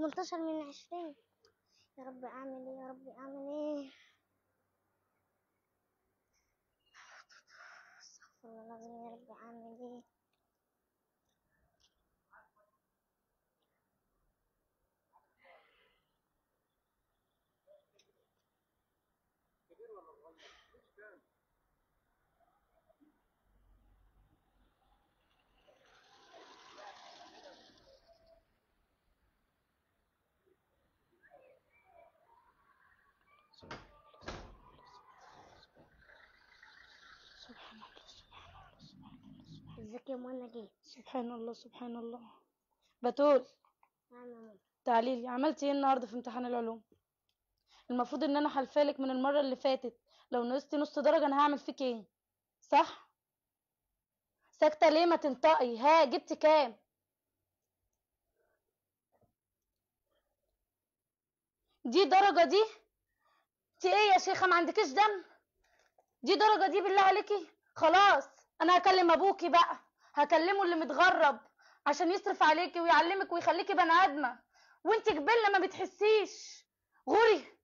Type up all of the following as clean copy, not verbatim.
18 من 20. يا رب اعمل ايه، يا رب اعمل ايه. استغفر الله العظيم، يا رب اعمل ايه. ازيك يا منى؟ جيت. سبحان الله سبحان الله. بتول، تعالي لي. عملتي ايه النهارده في امتحان العلوم؟ المفروض ان انا حلفالك من المره اللي فاتت لو نقصتي نص درجه انا هعمل فيك ايه، صح؟ ساكته ليه؟ ما تنطقي. ها، جبتي كام؟ دي درجه دي؟ انت ايه يا شيخه، ما عندكيش دم؟ دي درجه دي بالله عليكي؟ خلاص انا هكلم ابوكي بقى، هكلمه اللي متغرب عشان يصرف عليكي ويعلمك ويخليكي بني ادمه، وانت جبله ما بتحسيش. غوري.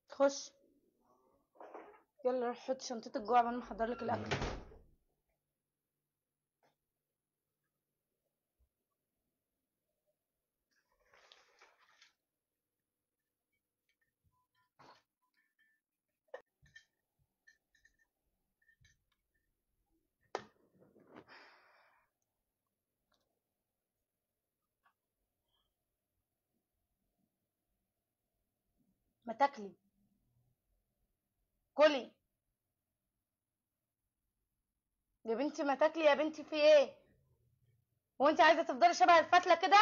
خش يلا، روح حطي شنطتك جوه قبل ما احضر لك الاكل. ما تاكلي، كلي يا بنتي، ما تاكلي يا بنتي، في ايه؟ هو انت عايزه تفضلي شبه الفتله كده؟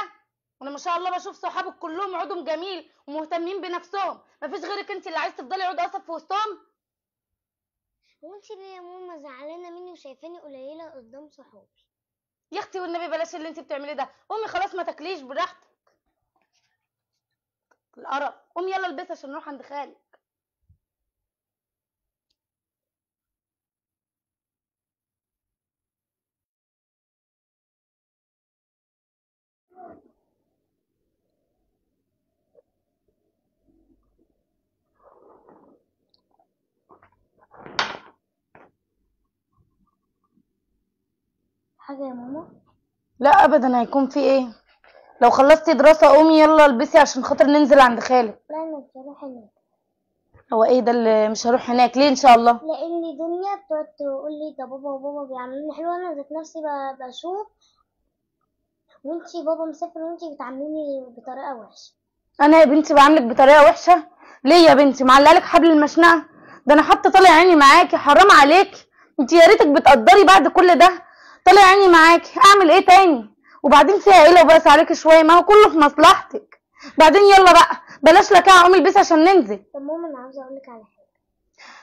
وانا ما شاء الله بشوف صحابك كلهم عودهم جميل ومهتمين بنفسهم، مفيش غيرك انت اللي عايزه تفضلي عود قصب في وسطهم. هو انت ليه يا ماما زعلانه مني وشايفاني قليله قدام صحابي؟ يا اختي والنبي بلاش اللي انت بتعمليه ده. قومي خلاص، ما تاكليش براحتك. القرف. قومي يلا البسي عشان نروح عند خالك. حاجه يا ماما؟ لا ابدا، هيكون في ايه؟ لو خلصتي دراسه قومي يلا البسي عشان خاطر ننزل عند خالك. لا انا مش هروح هناك. هو ايه ده اللي مش هروح هناك؟ ليه ان شاء الله؟ لان دنيا بتقعد تقول لي ده بابا وبابا بيعاملوني حلو، انا ذات نفسي بشوف وانتي بابا مسافر وانتي بتعامليني بطريقه وحشه. انا يا بنتي بعاملك بطريقه وحشه؟ ليه يا بنتي؟ معلقلك حبل المشنقه؟ ده انا حتى طالع عيني معاكي، حرام عليكي. انت يا ريتك بتقدري بعد كل ده. طالع عيني معاكي، اعمل ايه تاني؟ وبعدين فيها عيله وبقس عليكي شويه، ما هو كله في مصلحتك. بعدين يلا بقى بلاش لكاعه، قومي البسي عشان ننزل. طب ماما انا عاوزه اقولك على حاجه.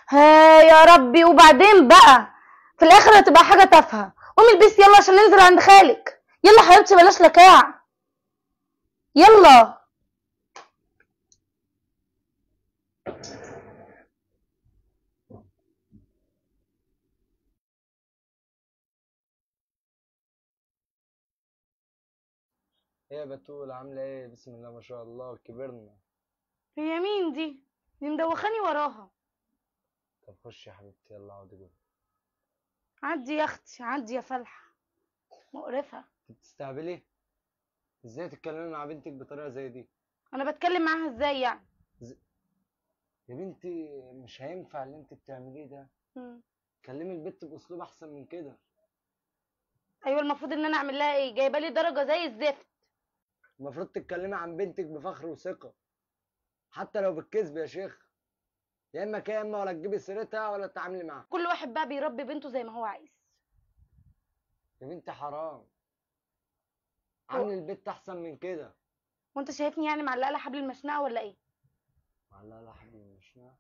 ها يا ربي، وبعدين بقى في الاخر هتبقى حاجه تافهه. قومي البسي يلا عشان ننزل عند خالك. يلا حبيبتي بلاش لكاعه، يلا. ايه يا بتول، عامله ايه؟ بسم الله ما شاء الله كبرنا. هي مين دي؟ دي مدوخاني وراها. طب خش يا حبيبتي، يلا اقعدي جوه. عدي يا اختي، عدي يا فلحة، مقرفة. انت بتستهبلي؟ ازاي تتكلمي مع بنتك بطريقه زي دي؟ انا بتكلم معاها ازاي يعني؟ ز... يا بنتي مش هينفع اللي انت بتعمليه ده. مم. كلمي البت باسلوب احسن من كده. ايوه، المفروض ان انا اعمل لها ايه؟ جايبه لي درجة زي الزفت. المفروض تتكلمي عن بنتك بفخر وثقه، حتى لو بالكذب يا شيخ. يا اما كده يا اما ولا تجيبي سيرتها ولا تتعاملي معاها. كل واحد بقى بيربي بنته زي ما هو عايز. يا بنتي حرام، هو عامل البت احسن من كده. وانت شايفني يعني معلقه لها حبل المشنقه ولا ايه؟ معلقه لها حبل المشنقه؟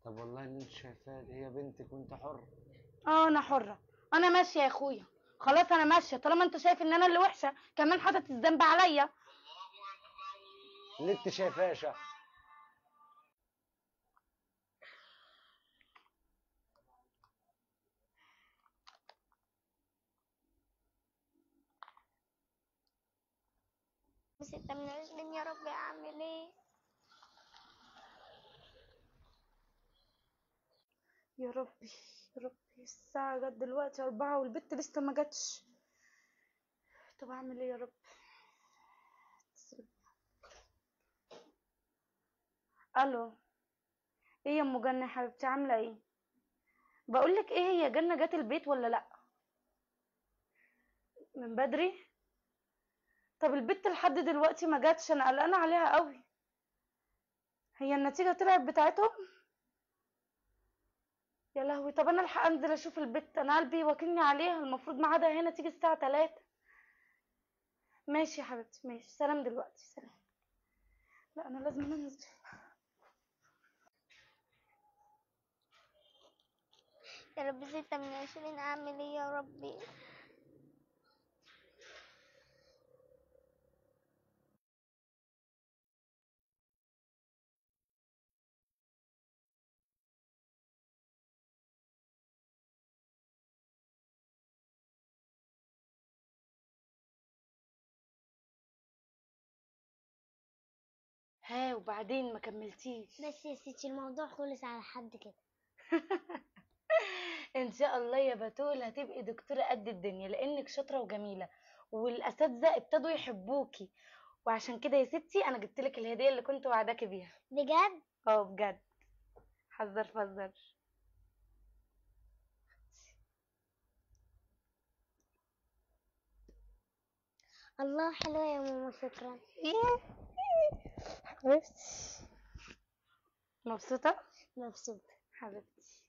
طب والله اللي انت شايفاه دي هي بنتك وانت حر. اه انا حره، انا ماشيه يا اخويا، خلاص انا ماشيه طالما انت شايف ان انا اللي وحشه، كمان حاطط الذنب عليا. اللي انت شايفاه يا شقة. ستة من 20 يا رب، اعمل ايه؟ يا ربي يا ربي، الساعه جت دلوقتي 4 والبت لسه ما جاتش. طب اعمل ايه يا رب؟ الو، ايه يا ام جنة يا حبيبتي عامله ايه؟ بقولك ايه، هي جنة جت البيت ولا لا؟ من بدري؟ طب البت لحد دلوقتي ما جاتش، انا قلقانه عليها قوي. هي النتيجه طلعت بتاعتهم؟ يا لهوي، طب انا الحق انزل اشوف البت، انا قلبي واكلني عليها، المفروض ميعادها هنا تيجي الساعه 3. ماشي يا حبيبتي ماشي، سلام دلوقتي، سلام. لا انا لازم انزل. يا رب 6 من 20، اعمل ايه يا ربي؟ ها وبعدين ما كملتيش؟ بس يا ستي الموضوع خلص على حد كده. ان شاء الله يا بتول هتبقي دكتوره قد الدنيا، لانك شاطره وجميله، والاساتذه ابتدوا يحبوكي، وعشان كده يا ستي انا جبتلك الهديه اللي كنت وعداكي بيها. بجد؟ اه بجد، حذر فذر. الله، حلوة يا ماما، شكرا. حبيبتي مبسوطه؟ مبسوطة. حبيبتي